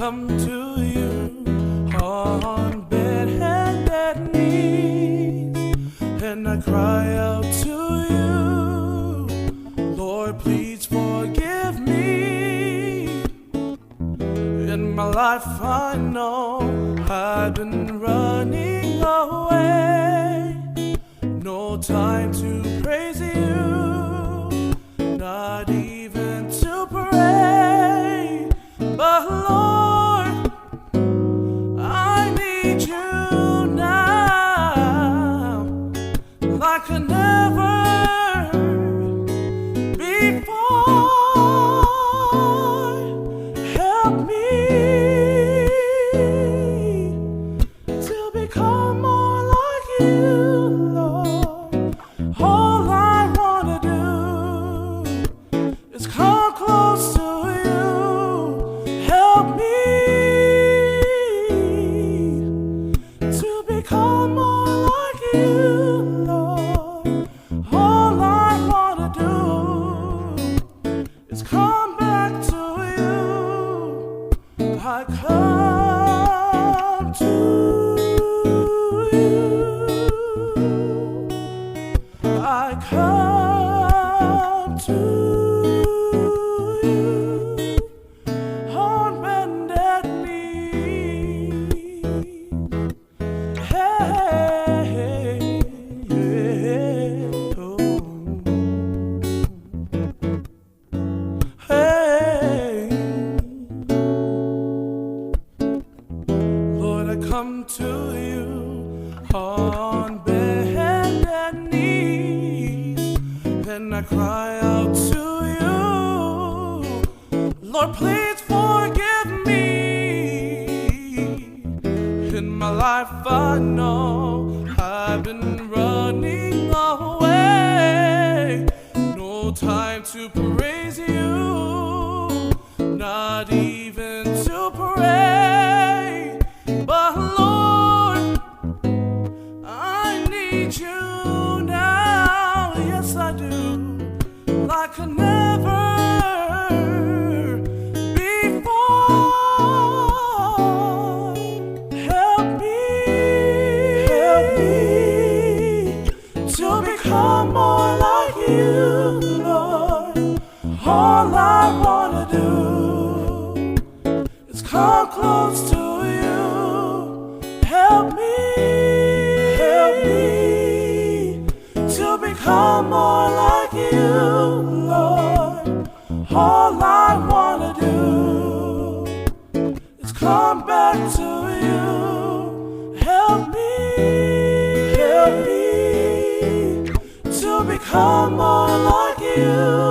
come to you on bended knees, and I cry out to you, Lord, please forgive me. In my life I know I've been running away, no time to praise you, not even to pray. But Lord, I need you now, like I never before. Help me to become more like you, Lord. All I wanna do is come close to you. Help me to become more like you, Lord. All I wanna do is come back to you. I come to you. I come to you on bended knee. Hey, oh. Hey, Lord, I come to you on bended knees, and I cry out to you, Lord, please forgive me. In my life I know I've been running away, no time to praise you, not even to pray. But Lord, I need you now, yes I do, like I never before. Help me to become more like you, Lord. All I wanna do is come close to you. Help me to become more like you, Lord. All I wanna do is come back to you. Help me to become more like you.